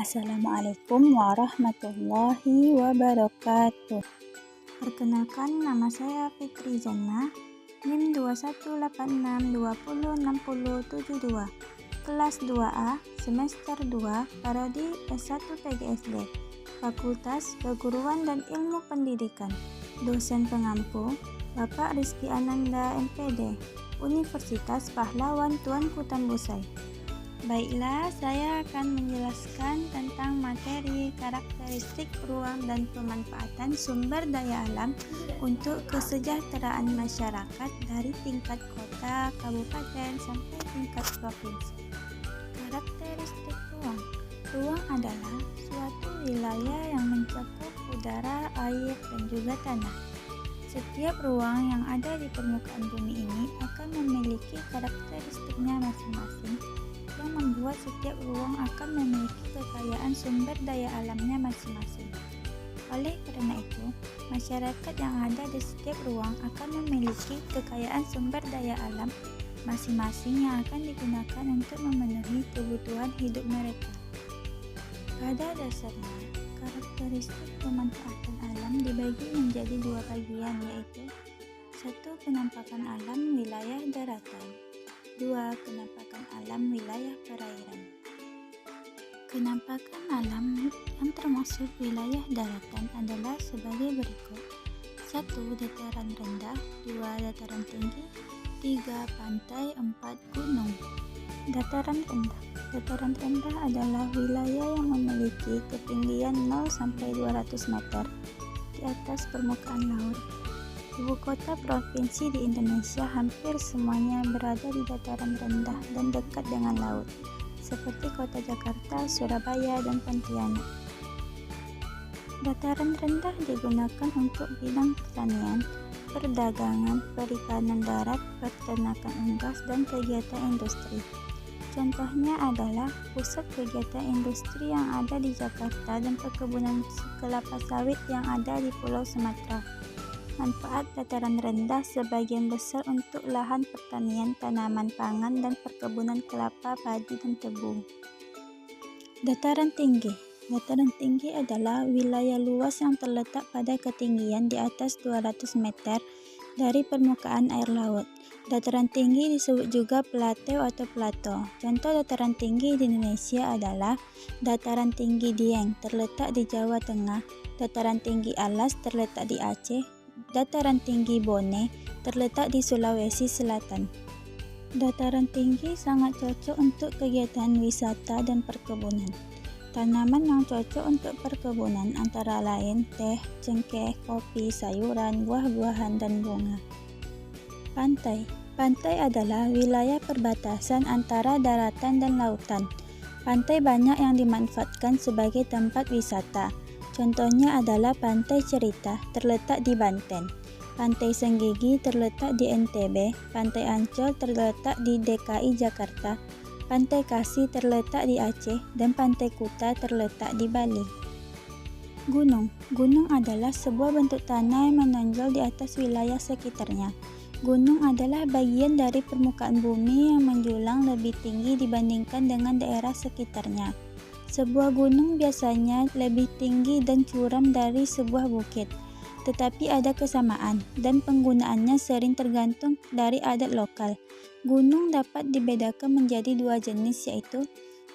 Assalamualaikum warahmatullahi wabarakatuh. Perkenalkan, nama saya Fitri Jannah, NIM 2186206072, kelas 2A, semester 2, Prodi S1 PGSD, Fakultas Keguruan dan Ilmu Pendidikan. Dosen pengampu, Bapak Rizky Ananda MPD, Universitas Pahlawan Tuanku Tambusai. Baiklah, saya akan menjelaskan tentang materi karakteristik ruang dan pemanfaatan sumber daya alam untuk kesejahteraan masyarakat dari tingkat kota, kabupaten, sampai tingkat provinsi. Karakteristik ruang. Ruang adalah suatu wilayah yang mencakup udara, air, dan juga tanah. Setiap ruang yang ada di permukaan bumi ini akan memiliki karakteristiknya masing-masing, yang membuat setiap ruang akan memiliki kekayaan sumber daya alamnya masing-masing. Oleh karena itu, masyarakat yang ada di setiap ruang akan memiliki kekayaan sumber daya alam masing-masing yang akan digunakan untuk memenuhi kebutuhan hidup mereka. Pada dasarnya, karakteristik pemanfaatan alam dibagi menjadi dua bagian, yaitu 1. Penampakan alam wilayah daratan, 2. Penampakan alam wilayah perairan. Penampakan alam yang termasuk wilayah daratan adalah sebagai berikut: 1. Dataran rendah, 2. Dataran tinggi, 3. Pantai, 4. Gunung. Dataran rendah. Dataran rendah adalah wilayah yang memiliki ketinggian 0-200 meter di atas permukaan laut. Ibu kota provinsi di Indonesia hampir semuanya berada di dataran rendah dan dekat dengan laut, seperti kota Jakarta, Surabaya, dan Pontianak. Dataran rendah digunakan untuk bidang pertanian, perdagangan, perikanan darat, peternakan unggas, dan kegiatan industri. Contohnya adalah pusat kegiatan industri yang ada di Jakarta dan perkebunan kelapa sawit yang ada di Pulau Sumatera. Manfaat dataran rendah sebagian besar untuk lahan pertanian, tanaman pangan, dan perkebunan kelapa, padi, dan tebu. Dataran tinggi. Dataran tinggi adalah wilayah luas yang terletak pada ketinggian di atas 200 meter dari permukaan air laut. Dataran tinggi disebut juga plateau atau plato. Contoh dataran tinggi di Indonesia adalah Dataran Tinggi Dieng, terletak di Jawa Tengah, Dataran Tinggi Alas, terletak di Aceh, Dataran Tinggi Bone, terletak di Sulawesi Selatan. Dataran tinggi sangat cocok untuk kegiatan wisata dan perkebunan. Tanaman yang cocok untuk perkebunan antara lain teh, cengkeh, kopi, sayuran, buah-buahan, dan bunga. Pantai. Pantai adalah wilayah perbatasan antara daratan dan lautan. Pantai banyak yang dimanfaatkan sebagai tempat wisata. Contohnya adalah Pantai Cerita, terletak di Banten, Pantai Senggigi terletak di NTB, Pantai Ancol terletak di DKI Jakarta, Pantai Kasih terletak di Aceh, dan Pantai Kuta terletak di Bali. Gunung. Gunung adalah sebuah bentuk tanah yang menonjol di atas wilayah sekitarnya. Gunung adalah bagian dari permukaan bumi yang menjulang lebih tinggi dibandingkan dengan daerah sekitarnya. Sebuah gunung biasanya lebih tinggi dan curam dari sebuah bukit, tetapi ada kesamaan, dan penggunaannya sering tergantung dari adat lokal. Gunung dapat dibedakan menjadi dua jenis, yaitu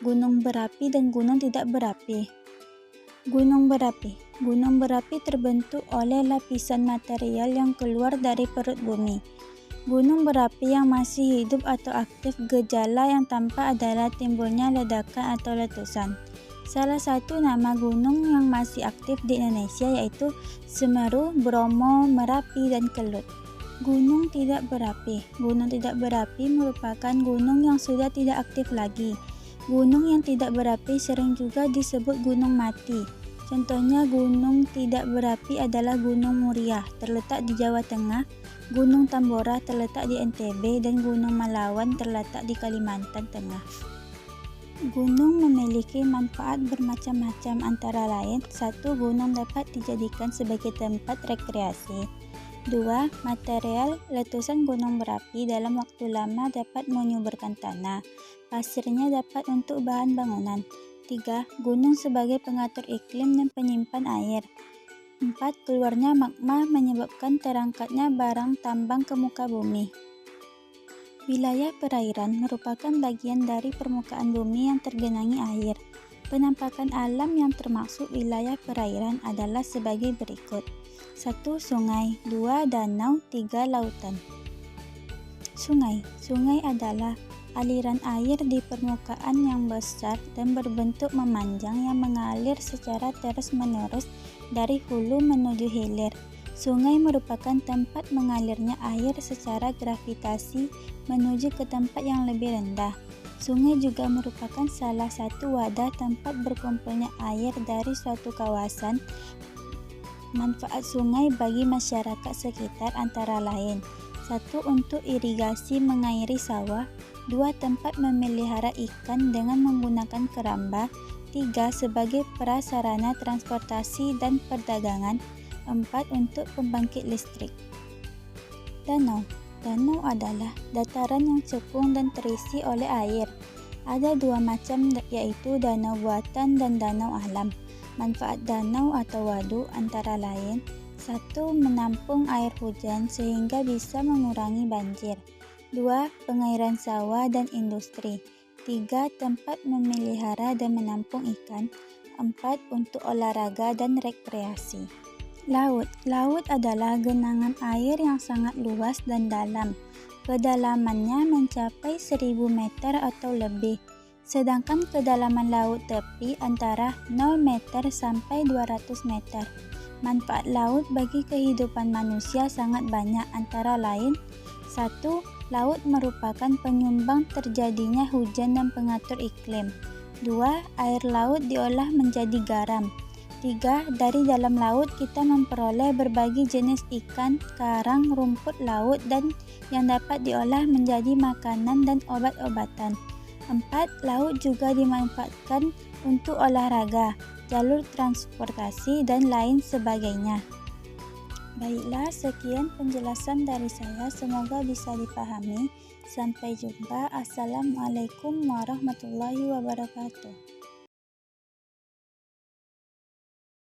gunung berapi dan gunung tidak berapi. Gunung berapi. Gunung berapi terbentuk oleh lapisan material yang keluar dari perut bumi. Gunung berapi yang masih hidup atau aktif, gejala yang tampak adalah timbulnya ledakan atau letusan. Salah satu nama gunung yang masih aktif di Indonesia yaitu Semeru, Bromo, Merapi, dan Kelut. Gunung tidak berapi. Gunung tidak berapi merupakan gunung yang sudah tidak aktif lagi. Gunung yang tidak berapi sering juga disebut gunung mati. Contohnya gunung tidak berapi adalah Gunung Muria, terletak di Jawa Tengah, Gunung Tambora terletak di NTB, dan Gunung Malawan terletak di Kalimantan Tengah. Gunung memiliki manfaat bermacam-macam, antara lain: 1. Gunung dapat dijadikan sebagai tempat rekreasi. 2. Material letusan gunung berapi dalam waktu lama dapat menyuburkan tanah. Pasirnya dapat untuk bahan bangunan. 3. Gunung sebagai pengatur iklim dan penyimpan air. 4. Keluarnya magma menyebabkan terangkatnya barang tambang ke muka bumi. Wilayah perairan merupakan bagian dari permukaan bumi yang tergenangi air. Penampakan alam yang termasuk wilayah perairan adalah sebagai berikut. 1. Sungai. 2. Danau. 3. Lautan. Sungai. Sungai adalah aliran air di permukaan yang besar dan berbentuk memanjang yang mengalir secara terus-menerus dari hulu menuju hilir. Sungai merupakan tempat mengalirnya air secara gravitasi menuju ke tempat yang lebih rendah. Sungai juga merupakan salah satu wadah tempat berkumpulnya air dari suatu kawasan. Manfaat sungai bagi masyarakat sekitar antara lain: 1. Untuk irigasi mengairi sawah. 2. Tempat memelihara ikan dengan menggunakan keramba. 3. Sebagai prasarana transportasi dan perdagangan. 4. Untuk pembangkit listrik. Danau. Danau adalah dataran yang cekung dan terisi oleh air. Ada dua macam, yaitu danau buatan dan danau alam. Manfaat danau atau waduk antara lain: 1. Menampung air hujan sehingga bisa mengurangi banjir. 2. Pengairan sawah dan industri. 3. Tempat memelihara dan menampung ikan. 4. Untuk olahraga dan rekreasi. Laut. Laut adalah genangan air yang sangat luas dan dalam. Kedalamannya mencapai 1000 meter atau lebih. Sedangkan kedalaman laut tepi antara 0 meter sampai 200 meter. Manfaat laut bagi kehidupan manusia sangat banyak, antara lain: 1. Laut merupakan penyumbang terjadinya hujan dan pengatur iklim. 2. Air laut diolah menjadi garam. 3. Dari dalam laut kita memperoleh berbagai jenis ikan, karang, rumput laut dan yang dapat diolah menjadi makanan dan obat-obatan. 4. Laut juga dimanfaatkan untuk olahraga, jalur transportasi, dan lain sebagainya. Baiklah, sekian penjelasan dari saya, semoga bisa dipahami. Sampai jumpa. Assalamualaikum warahmatullahi wabarakatuh.